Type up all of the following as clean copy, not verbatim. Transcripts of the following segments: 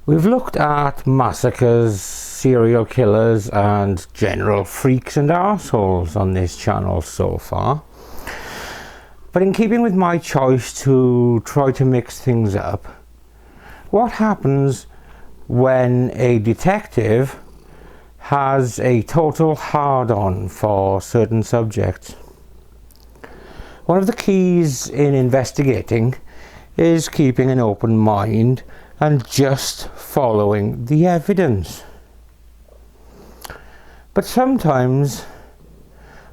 We've looked at massacres, serial killers and general freaks and arseholes on this channel so far. But in keeping with my choice to try to mix things up, what happens when a detective has a total hard-on for certain subjects? One of the keys in investigating is keeping an open mind and just following the evidence. But sometimes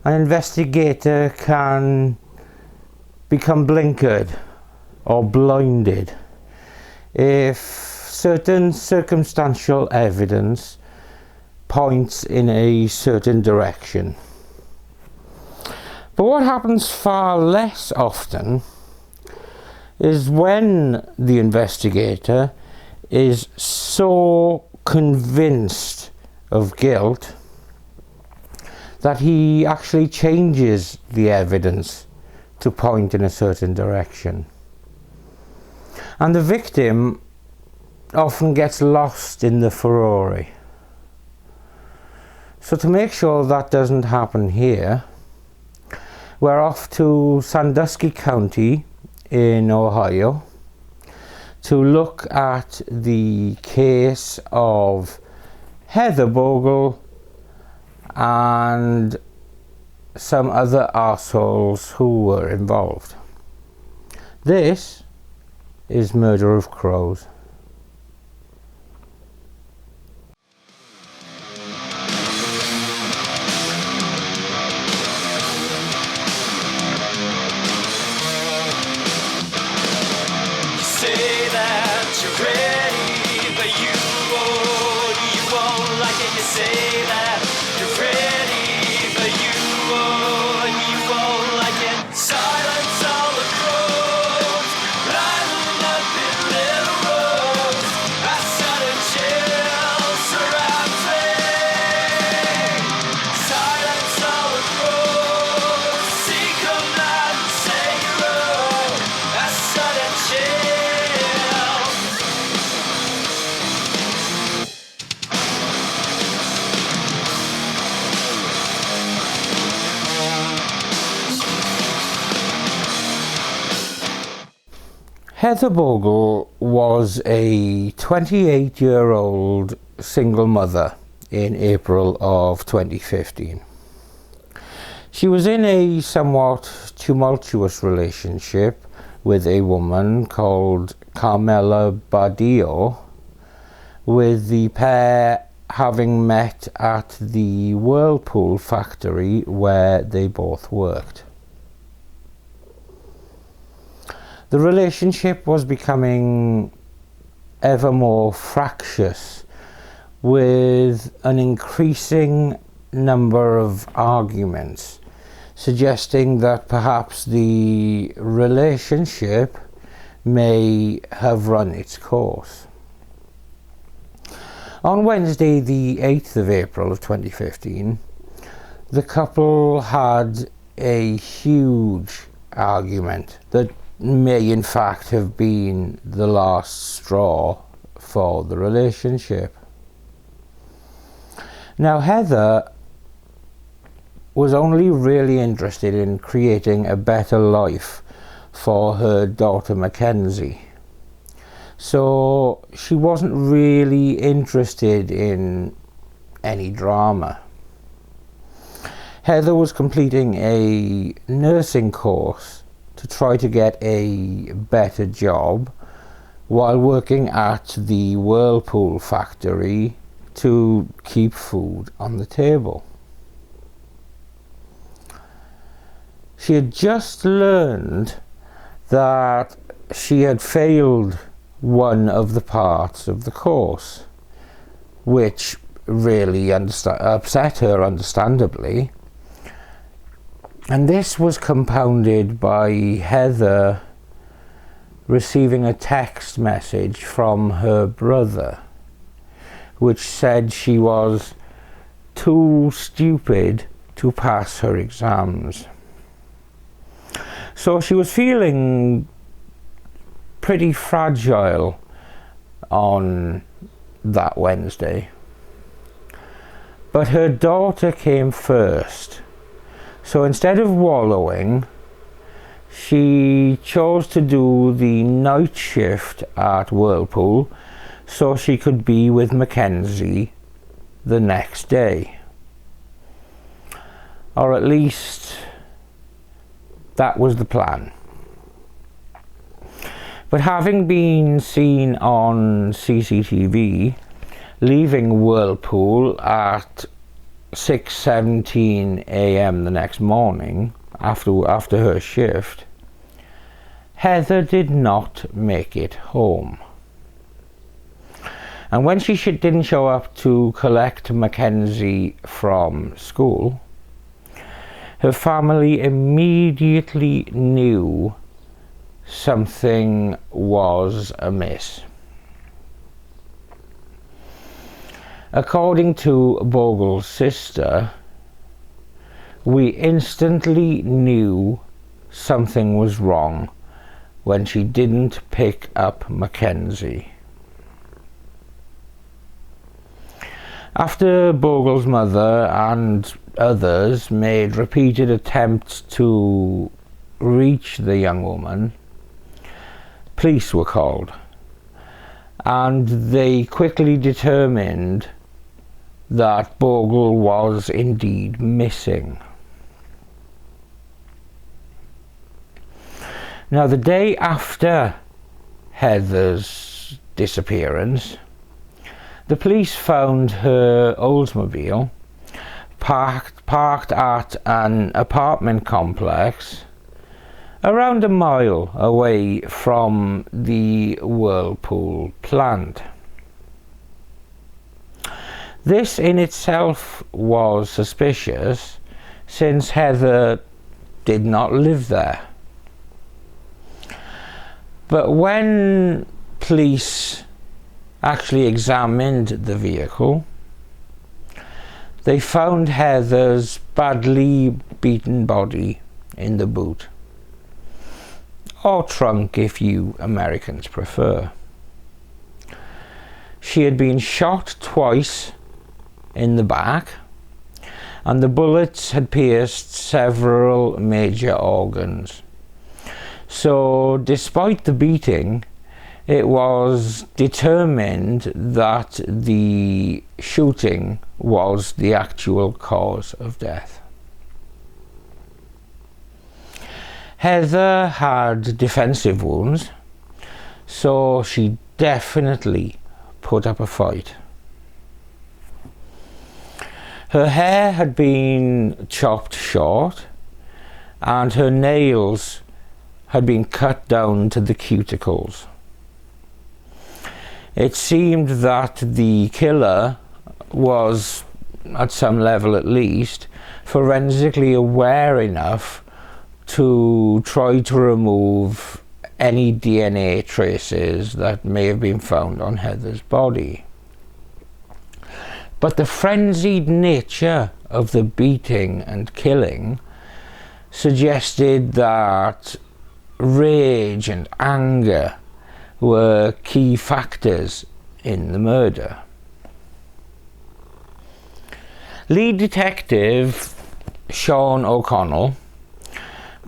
an investigator can become blinkered or blinded if certain circumstantial evidence points in a certain direction. But what happens far less often is when the investigator is so convinced of guilt that he actually changes the evidence to point in a certain direction. And the victim often gets lost in the furore. So to make sure that doesn't happen here, we're off to Sandusky County in Ohio to look at the case of Heather Bogle and some other arseholes who were involved. This is Murder of Crows. Heather Bogle was a 28-year-old single mother in April of 2015. She was in a somewhat tumultuous relationship with a woman called Carmela Bardillo, with the pair having met at the Whirlpool factory where they both worked. The relationship was becoming ever more fractious, with an increasing number of arguments suggesting that perhaps the relationship may have run its course. On Wednesday, the 8th of April of 2015, the couple had a huge argument that may in fact have been the last straw for the relationship. Now, Heather was only really interested in creating a better life for her daughter Mackenzie, so she wasn't really interested in any drama. Heather was completing a nursing course to try to get a better job while working at the Whirlpool factory to keep food on the table. She had just learned that she had failed one of the parts of the course, which really upset her, understandably. And this was compounded by Heather receiving a text message from her brother, which said she was too stupid to pass her exams. So she was feeling pretty fragile on that Wednesday. But her daughter came first. So instead of wallowing, she chose to do the night shift at Whirlpool so she could be with Mackenzie the next day. Or at least that was the plan. But having been seen on CCTV leaving Whirlpool at 6:17 a.m. the next morning after her shift, Heather did not make it home. And when she didn't show up to collect Mackenzie from school, her family immediately knew something was amiss. According to Bogle's sister, we instantly knew something was wrong when she didn't pick up Mackenzie. After Bogle's mother and others made repeated attempts to reach the young woman, police were called, and they quickly determined that Bogle was indeed missing. Now, the day after Heather's disappearance, the police found her Oldsmobile parked at an apartment complex around a mile away from the Whirlpool plant. This in itself was suspicious, since Heather did not live there. But when police actually examined the vehicle, they found Heather's badly beaten body in the boot, or trunk if you Americans prefer. She had been shot twice in the back, and the bullets had pierced several major organs. So despite the beating, it was determined that the shooting was the actual cause of death. Heather had defensive wounds, so she definitely put up a fight. Her hair had been chopped short, and her nails had been cut down to the cuticles. It seemed that the killer was, at some level at least, forensically aware enough to try to remove any DNA traces that may have been found on Heather's body. But the frenzied nature of the beating and killing suggested that rage and anger were key factors in the murder. Lead detective Sean O'Connell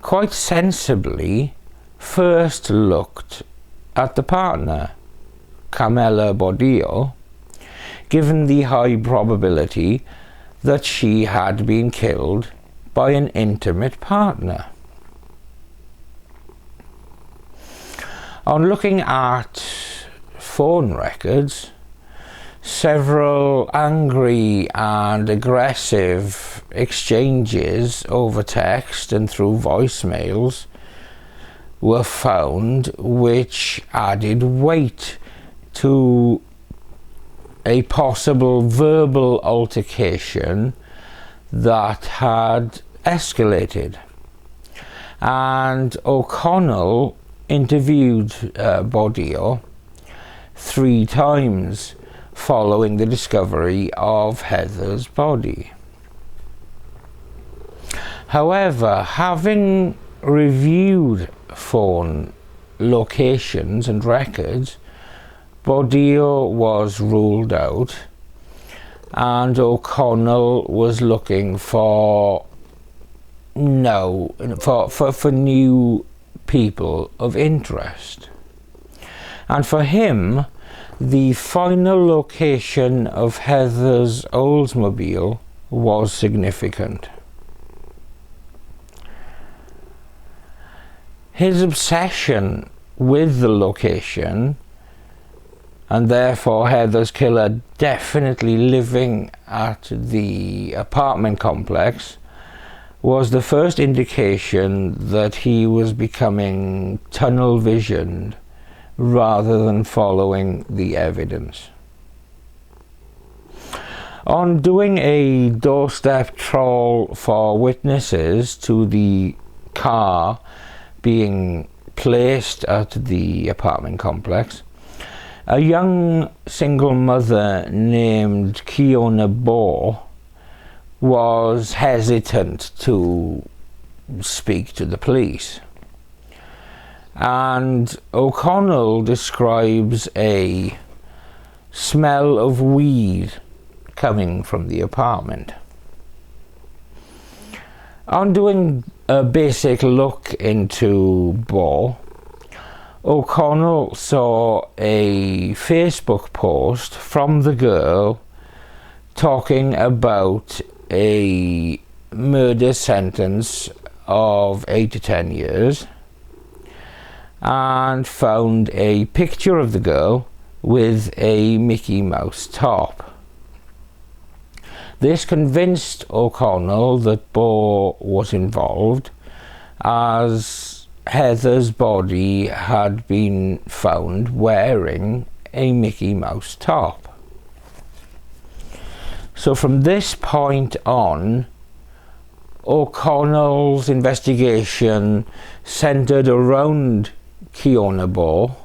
quite sensibly first looked at the partner, Camilla Bordillo, given the high probability that she had been killed by an intimate partner. On looking at phone records, several angry and aggressive exchanges over text and through voicemails were found, which added weight to a possible verbal altercation that had escalated. And O'Connell interviewed Bordillo 3 times following the discovery of Heather's body. However, having reviewed phone locations and records, Bordeaux was ruled out, and O'Connell was looking for new people of interest. And for him, the final location of Heather's Oldsmobile was significant. His obsession with the location, and therefore Heather's killer definitely living at the apartment complex, was the first indication that he was becoming tunnel visioned rather than following the evidence. On doing a doorstep trawl for witnesses to the car being placed at the apartment complex, a young single mother named Kiona Bohr was hesitant to speak to the police. And O'Connell describes a smell of weed coming from the apartment. On doing a basic look into Bohr, O'Connell saw a Facebook post from the girl talking about a murder sentence of 8 to 10 years, and found a picture of the girl with a Mickey Mouse top. This convinced O'Connell that Bohr was involved, as Heather's body had been found wearing a Mickey Mouse top. So from this point on, O'Connell's investigation centered around Kiona Bohr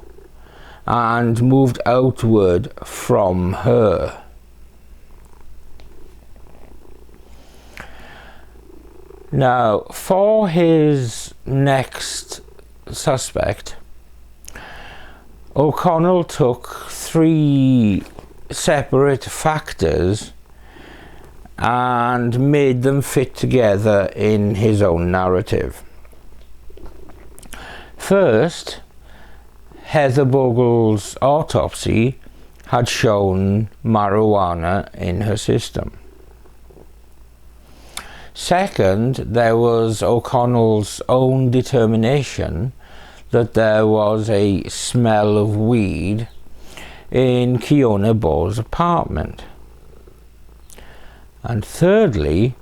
and moved outward from her. Now, for his next suspect, O'Connell took 3 separate factors and made them fit together in his own narrative. First, Heather Bogle's autopsy had shown marijuana in her system. Second, there was O'Connell's own determination that there was a smell of weed in Kiona Bohr's apartment. And thirdly,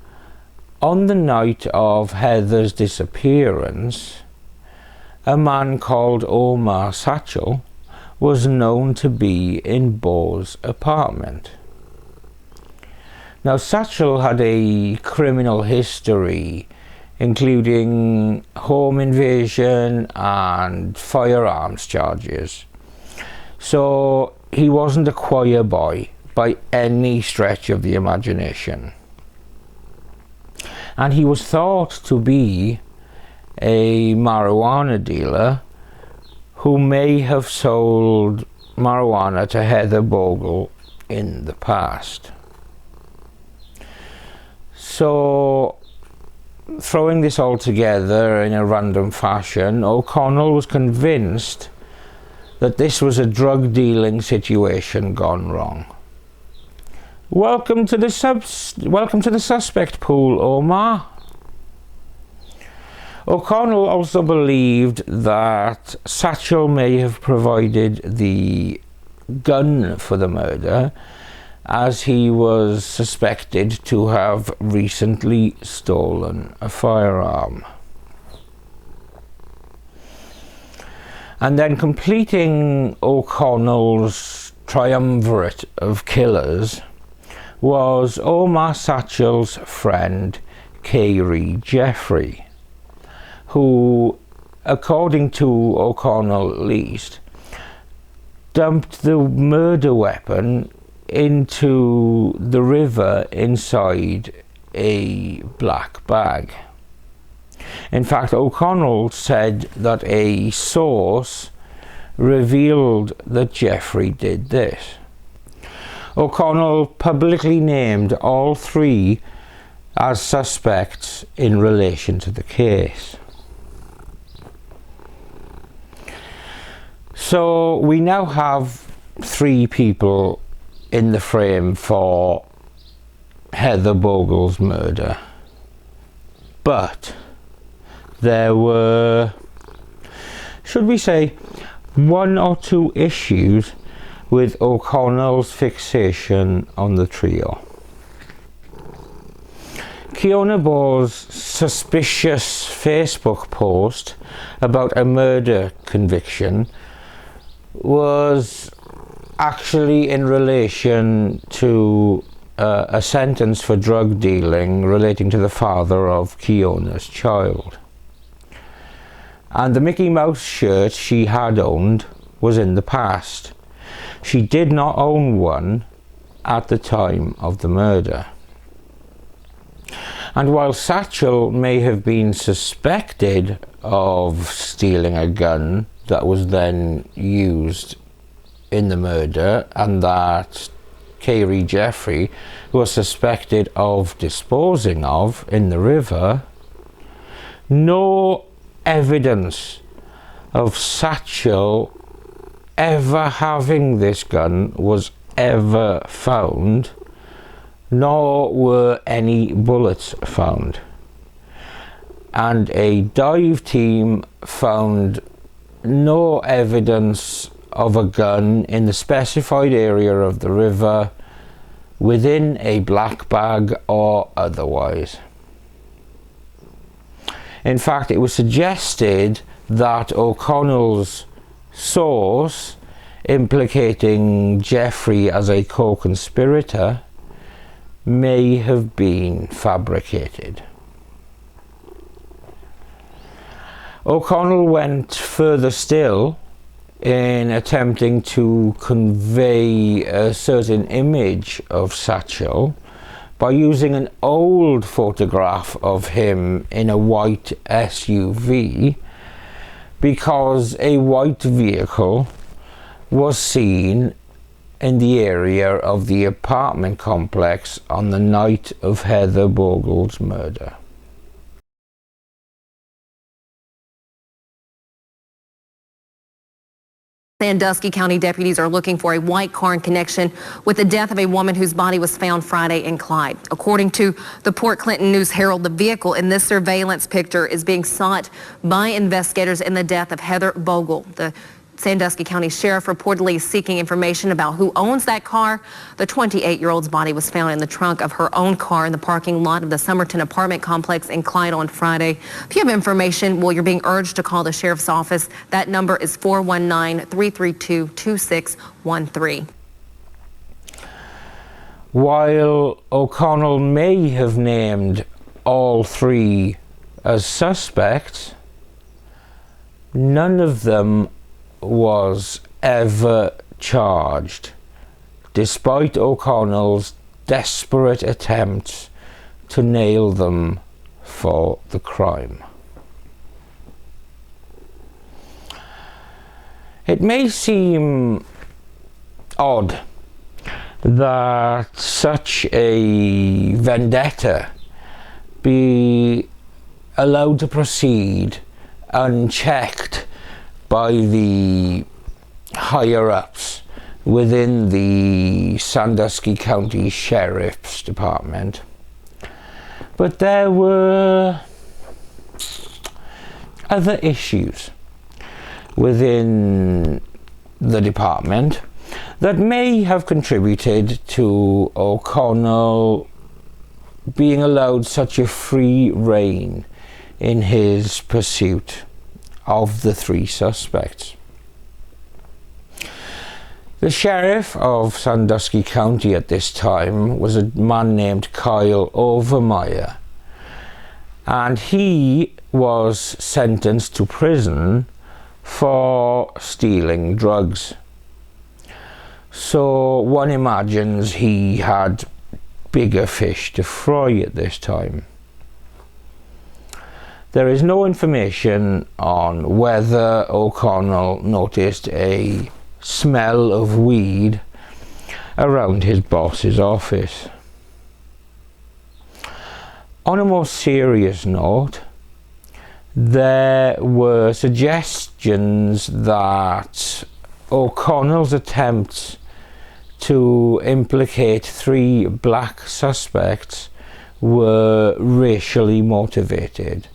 on the night of Heather's disappearance, a man called Omar Satchel was known to be in Bohr's apartment. Now, Satchel had a criminal history, including home invasion and firearms charges. So he wasn't a choir boy by any stretch of the imagination. And he was thought to be a marijuana dealer who may have sold marijuana to Heather Bogle in the past. So, throwing this all together in a random fashion, O'Connell was convinced that this was a drug dealing situation gone wrong. Welcome to the suspect pool, Omar. O'Connell also believed that Satchel may have provided the gun for the murder, as he was suspected to have recently stolen a firearm. And then completing O'Connell's triumvirate of killers was Omar Satchel's friend Kayrie Jeffrey, who, according to O'Connell at least, dumped the murder weapon into the river inside a black bag. In fact, O'Connell said that a source revealed that Jeffrey did this. O'Connell publicly named all three as suspects in relation to the case. So we now have three people in the frame for Heather Bogle's murder. But there were, should we say, one or two issues with O'Connell's fixation on the trio. Keona Bore's suspicious Facebook post about a murder conviction was actually in relation to a sentence for drug dealing relating to the father of Keona's child. And the Mickey Mouse shirt she had owned was in the past. She did not own one at the time of the murder. And while Satchel may have been suspected of stealing a gun that was then used in the murder, and that Kerry Jeffrey was suspected of disposing of in the river, no evidence of Satchel ever having this gun was ever found, nor were any bullets found. And a dive team found no evidence of a gun in the specified area of the river, within a black bag or otherwise. In fact, it was suggested that O'Connell's source implicating Jeffrey as a co-conspirator may have been fabricated. O'Connell went further still in attempting to convey a certain image of Satchel by using an old photograph of him in a white SUV, because a white vehicle was seen in the area of the apartment complex on the night of Heather Bogle's murder. Sandusky County deputies are looking for a white car in connection with the death of a woman whose body was found Friday in Clyde. According to the Port Clinton News Herald, the vehicle in this surveillance picture is being sought by investigators in the death of Heather Bogle. The Sandusky County Sheriff reportedly is seeking information about who owns that car. The 28-year-old's body was found in the trunk of her own car in the parking lot of the Somerton apartment complex in Clyde on Friday. If you have information, well, you're being urged to call the sheriff's office. That number is 419-332-2613. While O'Connell may have named all three as suspects, none of them was ever charged, despite O'Connell's desperate attempts to nail them for the crime. It may seem odd that such a vendetta be allowed to proceed unchecked by the higher-ups within the Sandusky County Sheriff's Department. But there were other issues within the department that may have contributed to O'Connell being allowed such a free rein in his pursuit of the three suspects. The sheriff of Sandusky County at this time was a man named Kyle Overmeyer, and he was sentenced to prison for stealing drugs. So one imagines he had bigger fish to fry at this time. There is no information on whether O'Connell noticed a smell of weed around his boss's office. On a more serious note, there were suggestions that O'Connell's attempts to implicate 3 black suspects were racially motivated,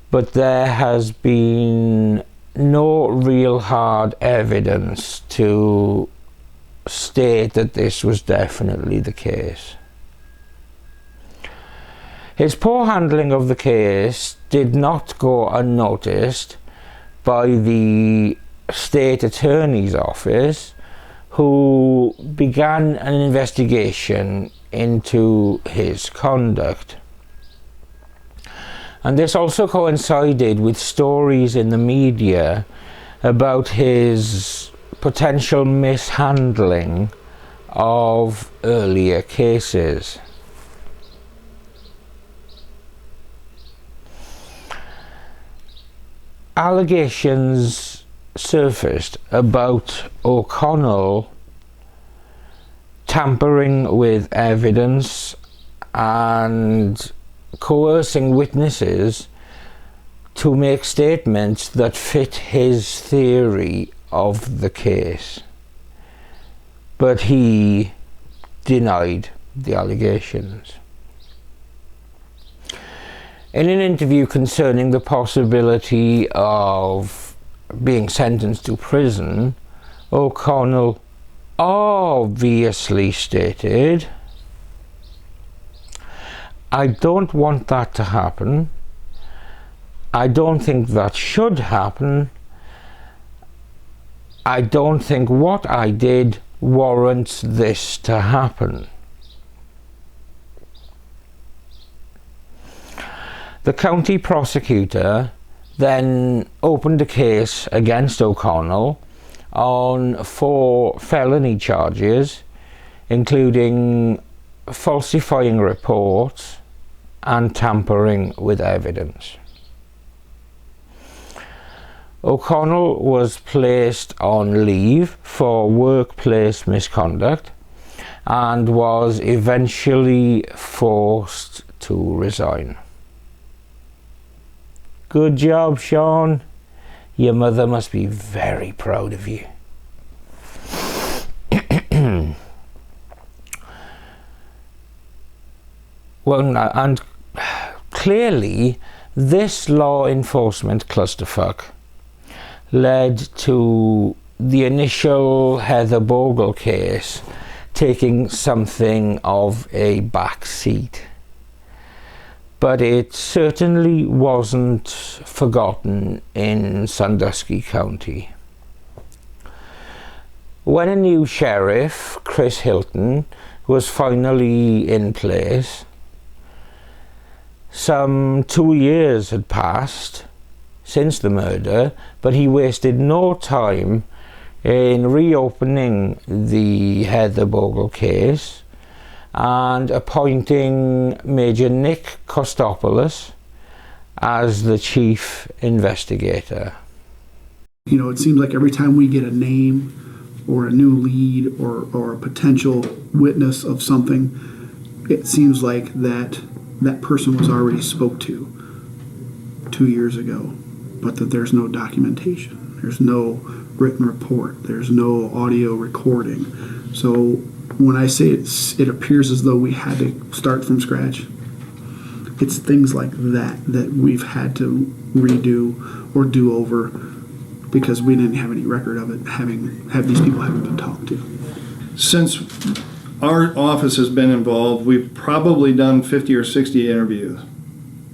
but there has been no real hard evidence to state that this was definitely the case. His poor handling of the case did not go unnoticed by the state attorney's office, who began an investigation into his conduct. And this also coincided with stories in the media about his potential mishandling of earlier cases. Allegations surfaced about O'Connell tampering with evidence and coercing witnesses to make statements that fit his theory of the case, but he denied the allegations. In an interview concerning the possibility of being sentenced to prison, O'Connell obviously stated, "I don't want that to happen. I don't think that should happen. I don't think what I did warrants this to happen." The county prosecutor then opened a case against O'Connell on 4 felony charges, including falsifying reports and tampering with evidence. O'Connell was placed on leave for workplace misconduct and was eventually forced to resign. Good job, Sean. Your mother must be very proud of you. Well, and clearly this law enforcement clusterfuck led to the initial Heather Bogle case taking something of a back seat. But it certainly wasn't forgotten in Sandusky County. When a new sheriff, Chris Hilton, was finally in place, some 2 years had passed since the murder, but he wasted no time in reopening the Heather Bogle case and appointing Major Nick Kostopoulos as the chief investigator. You know, it seems like every time we get a name or a new lead or a potential witness of something, it seems like that person was already spoke to 2 years ago, but that there's no documentation. There's no written report. There's no audio recording. So when I say it appears as though we had to start from scratch, it's things like that we've had to redo or do over because we didn't have any record of it, these people haven't been talked to. Since our office has been involved, we've probably done 50 or 60 interviews.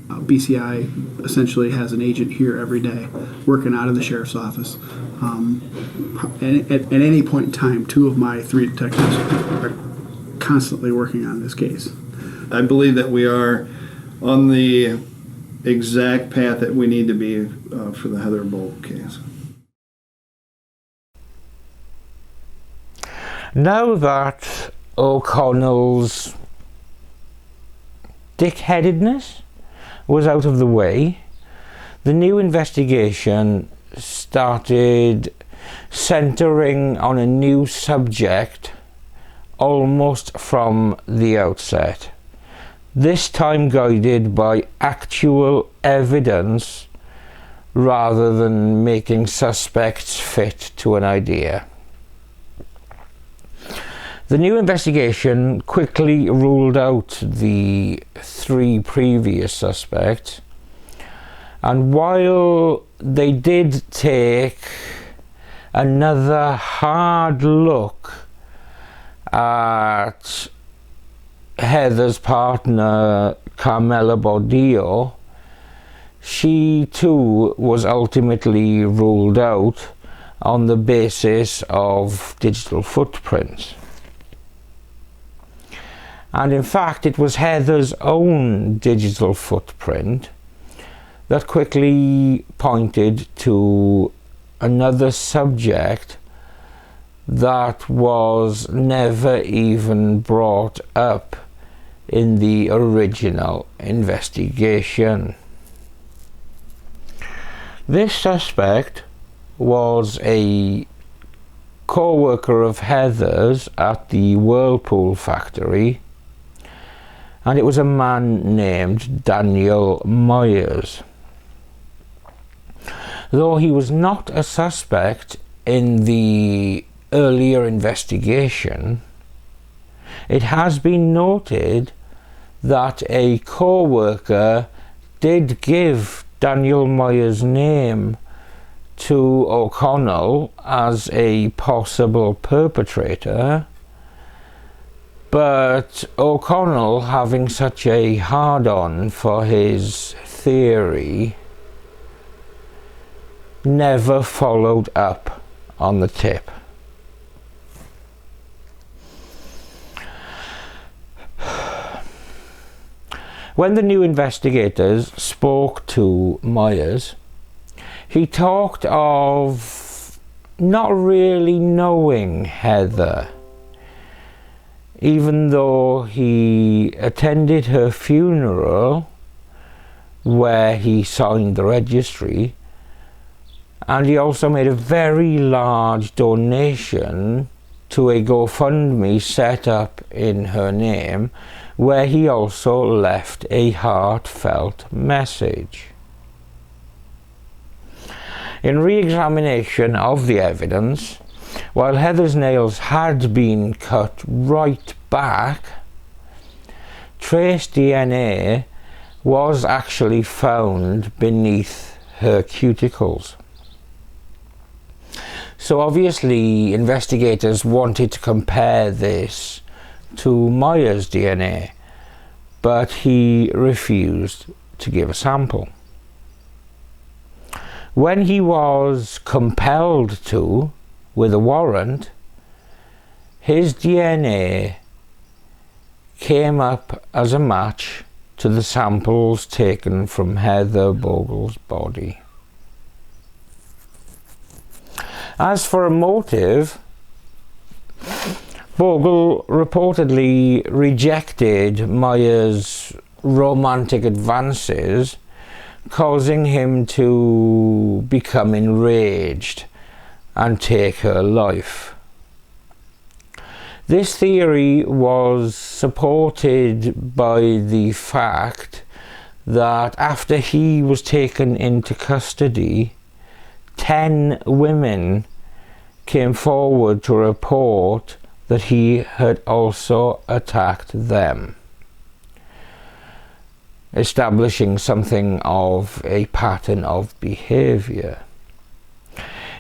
BCI essentially has an agent here every day working out of the sheriff's office. At any point in time, 2 of my 3 detectives are constantly working on this case. I believe that we are on the exact path that we need to be for the Heather Bogle case. Now that O'Connell's dickheadedness was out of the way, the new investigation started centering on a new subject almost from the outset, this time guided by actual evidence rather than making suspects fit to an idea. The new investigation quickly ruled out the 3 previous suspects, and while they did take another hard look at Heather's partner Carmela Bordillo, she too was ultimately ruled out on the basis of digital footprints. And in fact, it was Heather's own digital footprint that quickly pointed to another subject that was never even brought up in the original investigation. This suspect was a co-worker of Heather's at the Whirlpool factory, and it was a man named Daniel Myers. Though he was not a suspect in the earlier investigation, it has been noted that a co-worker did give Daniel Myers' name to O'Connell as a possible perpetrator, but O'Connell, having such a hard-on for his theory, never followed up on the tip. When the new investigators spoke to Myers, he talked of not really knowing Heather, even though he attended her funeral where he signed the registry, and he also made a very large donation to a GoFundMe set up in her name, where he also left a heartfelt message. In re-examination of the evidence, while Heather's nails had been cut right back, trace DNA was actually found beneath her cuticles. So obviously investigators wanted to compare this to Myers' DNA, but he refused to give a sample. When he was compelled to, with a warrant, his DNA came up as a match to the samples taken from Heather Bogle's body. As for a motive, Bogle reportedly rejected Myers' romantic advances, causing him to become enraged and take her life. This theory was supported by the fact that after he was taken into custody, 10 women came forward to report that he had also attacked them, establishing something of a pattern of behavior.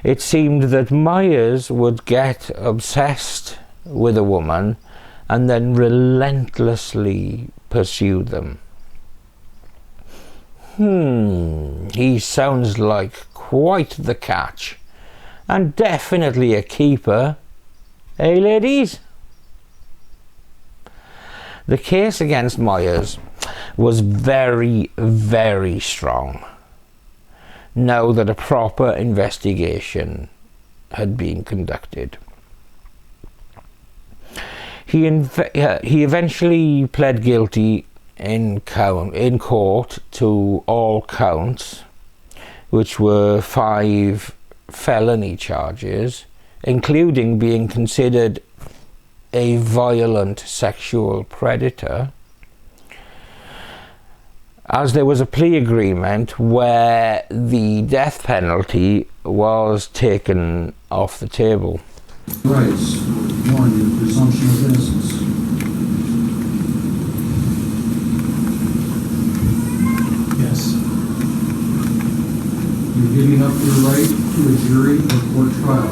It seemed that Myers would get obsessed with a woman and then relentlessly pursue them. He sounds like quite the catch, and definitely a keeper. Hey ladies? The case against Myers was very, very strong, now that a proper investigation had been conducted. He eventually pled guilty in court to all counts, which were 5 felony charges, including being considered a violent sexual predator, as there was a plea agreement where the death penalty was taken off the table. Rights. 1. The presumption of innocence. Yes. You're giving up your right to a jury or court trial.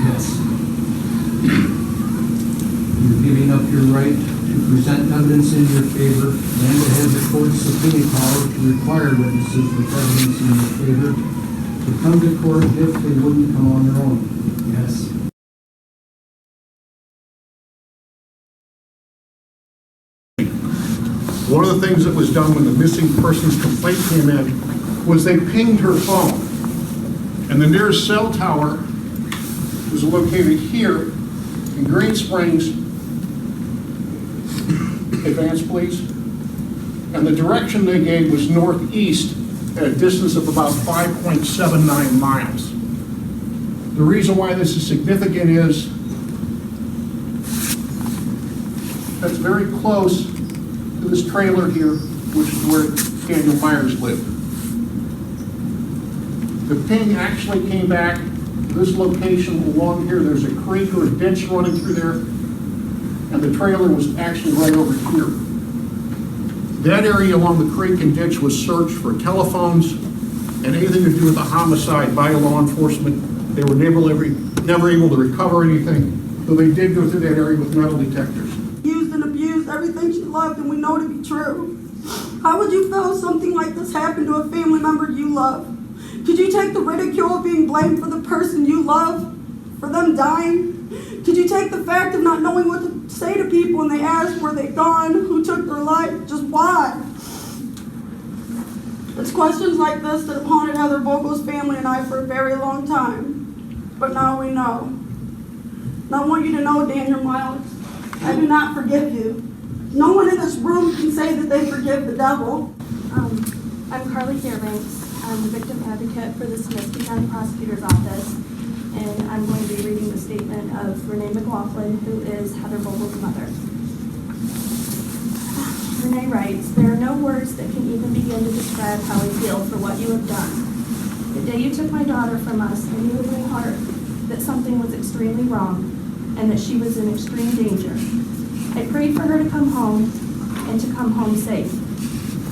Yes. You're giving up your right to present evidence in your favor and to have the court's subpoena power to require witnesses with evidence in your favor to come to court if they wouldn't come on their own. Yes. One of the things that was done when the missing persons complaint came in was they pinged her phone. And the nearest cell tower was located here in Green Springs. Advance, please. And the direction they gave was northeast at a distance of about 5.79 miles. The reason why this is significant is that's very close to this trailer here, which is where Daniel Myers lived. The ping actually came back to this location along here. There's a creek or a ditch running through there, and the trailer was actually right over here. That area along the creek and ditch was searched for telephones and anything to do with a homicide by law enforcement. They were never able to recover anything, though they did go through that area with metal detectors. Used and abused everything she loved, and we know to be true. How would you feel if something like this happened to a family member you love? Could you take the ridicule of being blamed for the person you love, for them dying? Could you take the fact of not knowing what to say to people when they ask where they've gone, who took their life, just why? It's questions like this that have haunted Heather Bogle's family and I for a very long time. But now we know. And I want you to know, Daniel Myers, I do not forgive you. No one in this room can say that they forgive the devil. I'm Carly Fairbanks. I'm the victim advocate for the Sandusky County Prosecutor's Office, and I'm going to be reading the statement of Renee McLaughlin, who is Heather Bogle's mother. Renee writes, "There are no words that can even begin to describe how I feel for what you have done. The day you took my daughter from us, I knew in my heart that something was extremely wrong and that she was in extreme danger. I prayed for her to come home and to come home safe.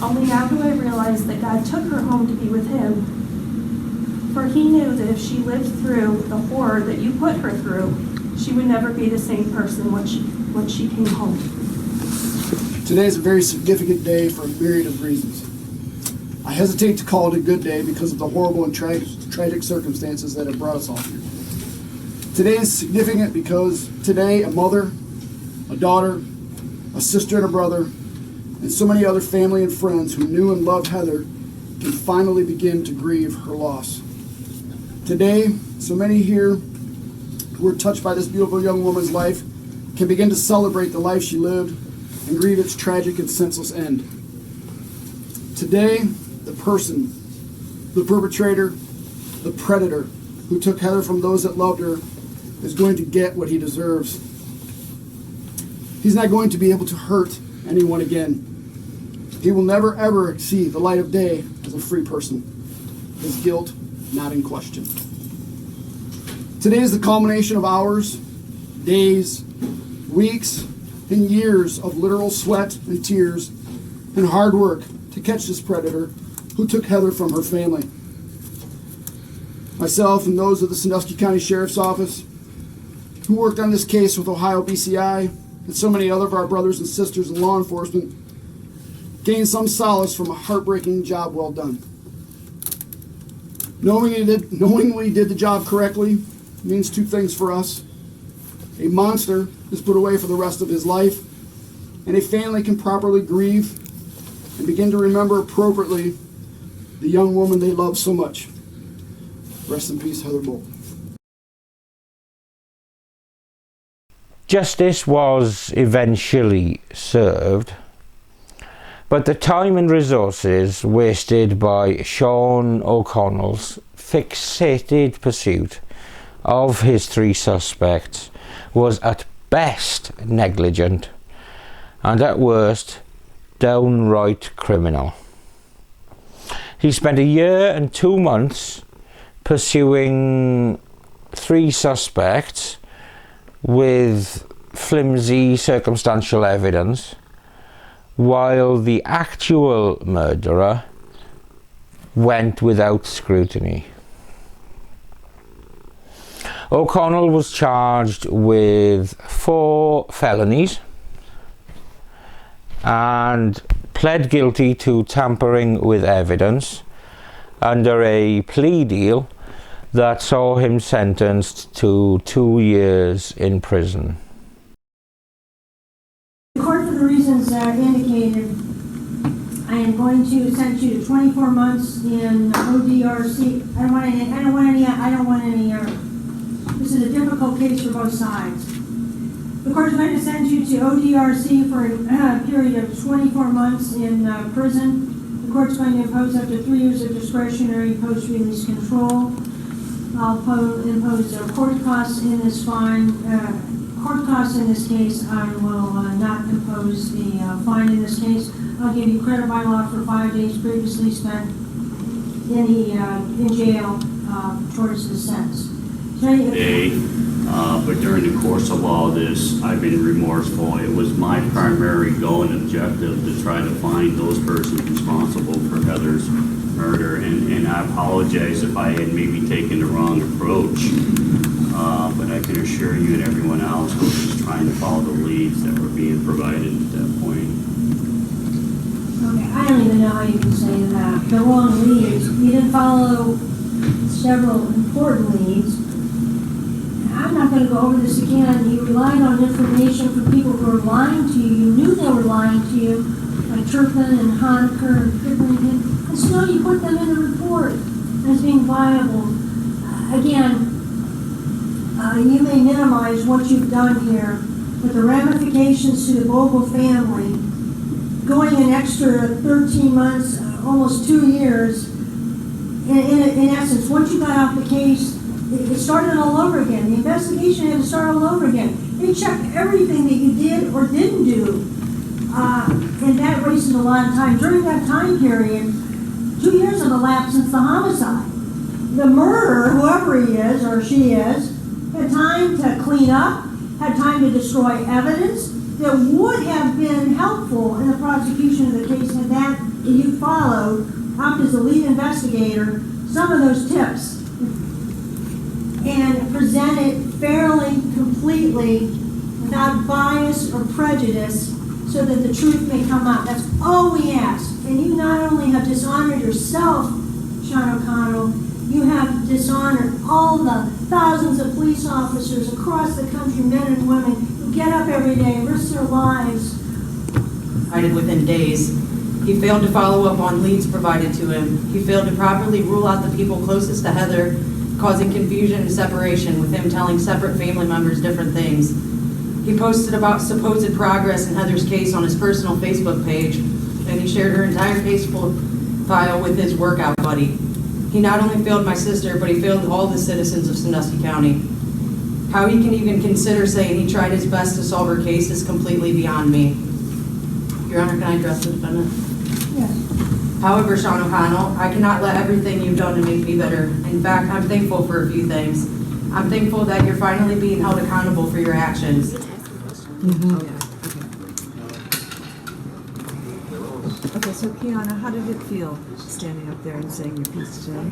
Only now do I realize that God took her home to be with him, for he knew that if she lived through the horror that you put her through, she would never be the same person once she came home." Today is a very significant day for a myriad of reasons. I hesitate to call it a good day because of the horrible and tragic circumstances that have brought us all here. Today is significant because today a mother, a daughter, a sister and a brother, and so many other family and friends who knew and loved Heather can finally begin to grieve her loss. Today, so many here who were touched by this beautiful young woman's life can begin to celebrate the life she lived and grieve its tragic and senseless end. Today, the person, the perpetrator, the predator who took Heather from those that loved her is going to get what he deserves. He's not going to be able to hurt anyone again. He will never ever see the light of day as a free person. His guilt not in question. Today is the culmination of hours, days, weeks, and years of literal sweat and tears and hard work to catch this predator who took Heather from her family. Myself and those of the Sandusky County Sheriff's Office who worked on this case with Ohio BCI and so many other of our brothers and sisters in law enforcement gained some solace from a heartbreaking job well done. Knowing we did the job correctly means two things for us. A monster is put away for the rest of his life, and a family can properly grieve and begin to remember appropriately the young woman they loved so much. Rest in peace, Heather Bogle. Justice was eventually served, But the time and resources wasted by Sean O'Connell's fixated pursuit of his 3 suspects was at best negligent and at worst downright criminal. He spent a year and 2 months pursuing 3 suspects with flimsy circumstantial evidence, while the actual murderer went without scrutiny. O'Connell was charged with 4 felonies and pled guilty to tampering with evidence under a plea deal that saw him sentenced to 2 years in prison. The court, for the reasons indicated, I am going to sentence you to 24 months in ODRC. I don't want any this is a difficult case for both sides. The court is going to sentence you to ODRC for a period of 24 months in prison. The court is going to impose up to 3 years of discretionary post-release control. I'll impose court costs in this fine. Court costs in this case, I will not impose the fine in this case. I'll give you credit by law for 5 days previously spent in jail towards the sentence. But during the course of all this, I've been remorseful. It was my primary goal and objective to try to find those persons responsible for Heather's murder, and I apologize if I had maybe taken the wrong approach, but I can assure you and everyone else I was just trying to follow the leads that were being provided at that point. Okay, I don't even know how you can say that. The wrong leads. You didn't follow several important leads. I'm not going to go over this again. You relied on information from people who were lying to you. You knew they were lying to you, like Turpin and Honecker and Pickering, and still you put them in the report as being viable. Again, you may minimize what you've done here, but the ramifications to the Bogle family, going an extra 13 months, almost 2 years, in essence, once you got off the case, it started all over again. The investigation had to start all over again. They checked everything that you did or didn't do. And that wasted a lot of time. During that time period, 2 years have elapsed since the homicide. The murderer, whoever he is or she is, had time to clean up, had time to destroy evidence that would have been helpful in the prosecution of the case had that you followed up as the lead investigator some of those tips and present it fairly, completely, without bias or prejudice, so that the truth may come out. That's all we ask. And you not only have dishonored yourself, Sean O'Connell, you have dishonored all the thousands of police officers across the country, men and women, who get up every day, risk their lives. Within days. He failed to follow up on leads provided to him. He failed to properly rule out the people closest to Heather, causing confusion and separation with him telling separate family members different things. He posted about supposed progress in Heather's case on his personal Facebook page, and he shared her entire case file with his workout buddy. He not only failed my sister, but he failed all the citizens of Sandusky County. How he can even consider saying he tried his best to solve her case is completely beyond me. Your Honor, can I address the defendant? Yes. However, Sean O'Connell, I cannot let everything you've done to make me better. In fact, I'm thankful for a few things. I'm thankful that you're finally being held accountable for your actions. Okay, so Kiana, how did it feel standing up there and saying your piece today?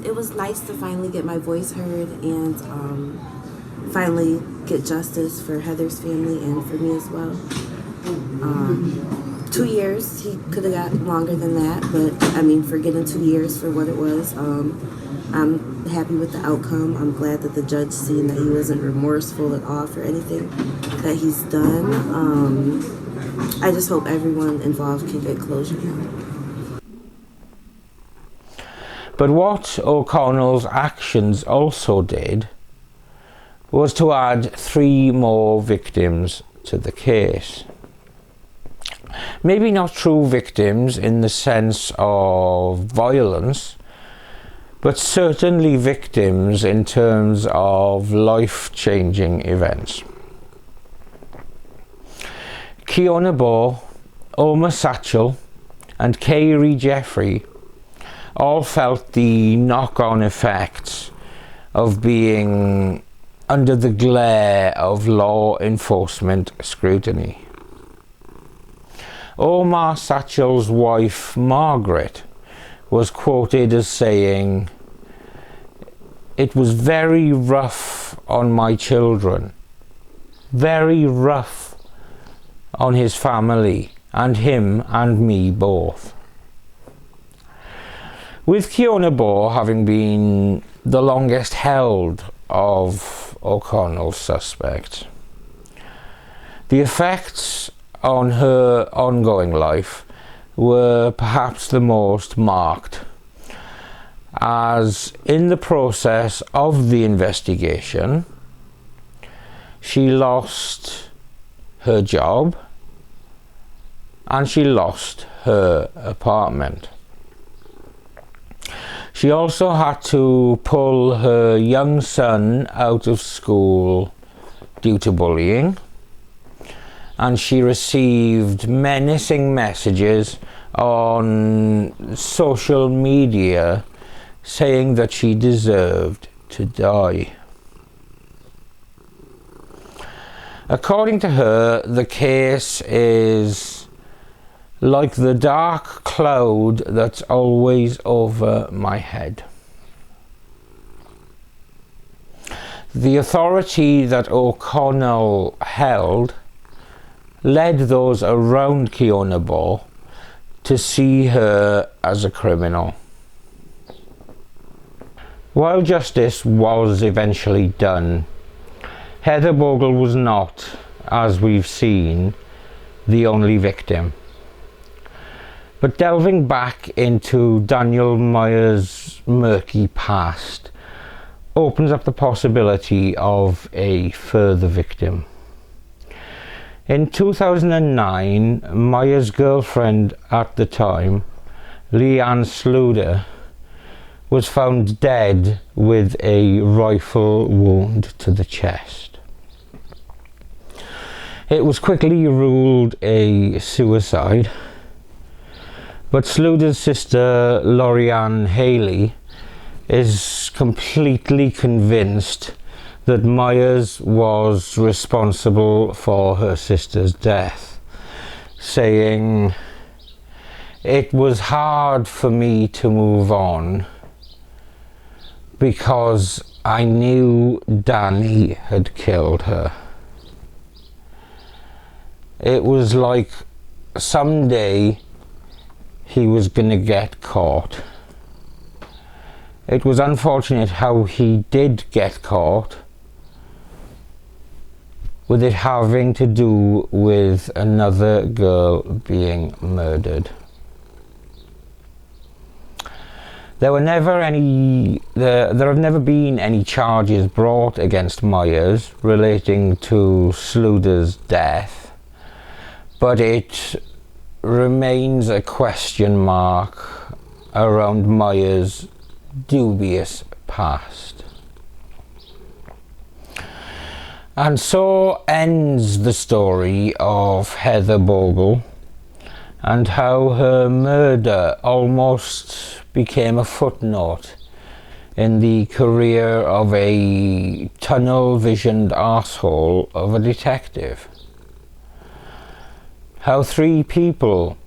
It was nice to finally get my voice heard and finally get justice for Heather's family and for me as well. 2 years, he could have got longer than that, but I mean, for getting 2 years for what it was, I'm happy with the outcome. I'm glad that the judge seen that he wasn't remorseful at all for anything that he's done. I just hope everyone involved can get closure now. But what O'Connell's actions also did was to add 3 more victims to the case. Maybe not true victims in the sense of violence, but certainly victims in terms of life-changing events. Kiona Ball, Oma Satchel, and Kayrie Jeffrey all felt the knock-on effects of being under the glare of law enforcement scrutiny. Omar Satchel's wife, Margaret, was quoted as saying, "It was very rough on my children, very rough on his family, and him and me both." With Kiona Ball having been the longest held of O'Connell's suspects, the effects on her ongoing life were perhaps the most marked, as in the process of the investigation, she lost her job and she lost her apartment. She also had to pull her young son out of school due to bullying, and she received menacing messages on social media saying that she deserved to die. According to her, the case is like the dark cloud that's always over my head. The authority that O'Connell held led those around Kiona Ball to see her as a criminal. While justice was eventually done, Heather Bogle was not, as we've seen, the only victim. But delving back into Daniel Myers' murky past opens up the possibility of a further victim. In 2009, Myers' girlfriend at the time, Leanne Sluder, was found dead with a rifle wound to the chest. It was quickly ruled a suicide, but Sluder's sister, Lorianne Haley, is completely convinced that Myers was responsible for her sister's death, saying, "It was hard for me to move on because I knew Danny had killed her. It was like someday he was gonna get caught. It was unfortunate how he did get caught, with it having to do with another girl being murdered." There have never been any charges brought against Myers relating to Sluder's death, but it remains a question mark around Myers' dubious past. And so ends the story of Heather Bogle and how her murder almost became a footnote in the career of a tunnel-visioned arsehole of a detective. How three people,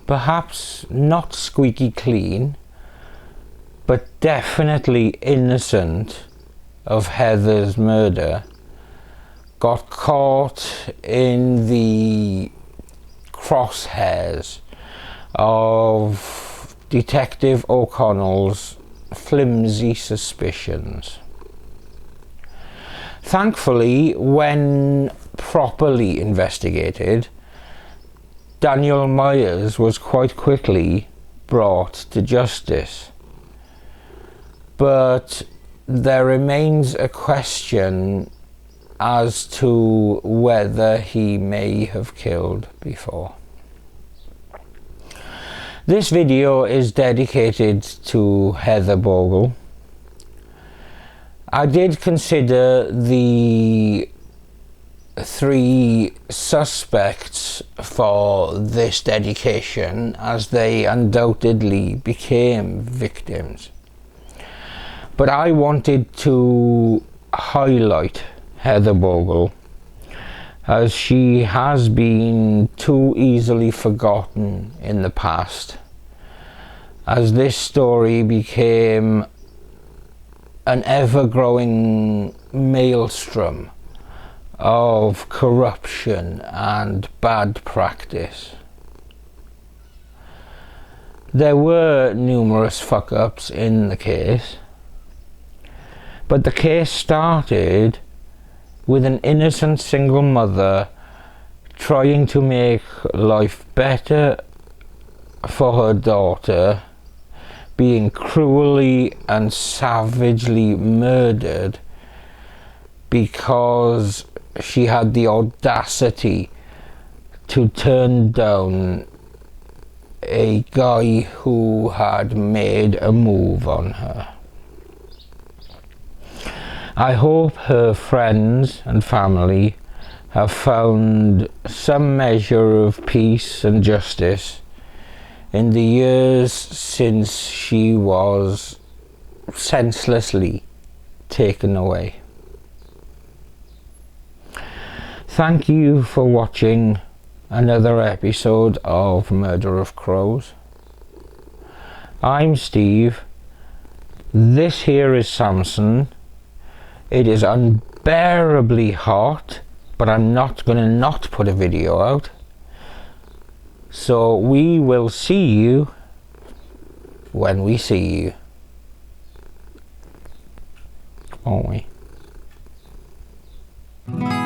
perhaps not squeaky clean, but definitely innocent of Heather's murder, got caught in the crosshairs of Detective O'Connell's flimsy suspicions. Thankfully, when properly investigated, Daniel Myers was quite quickly brought to justice. But there remains a question as to whether he may have killed before. This video is dedicated to Heather Bogle. I did consider the 3 suspects for this dedication, as they undoubtedly became victims. But I wanted to highlight Heather Bogle, as she has been too easily forgotten in the past, as this story became an ever-growing maelstrom of corruption and bad practice. There were numerous fuck-ups in the case, but the case started with an innocent single mother trying to make life better for her daughter being cruelly and savagely murdered because she had the audacity to turn down a guy who had made a move on her. I hope her friends and family have found some measure of peace and justice in the years since she was senselessly taken away. Thank you for watching another episode of Murder of Crows. I'm Steve. This here is Samson. It is unbearably hot, but I'm not going to not put a video out. So we will see you when we see you. Won't we?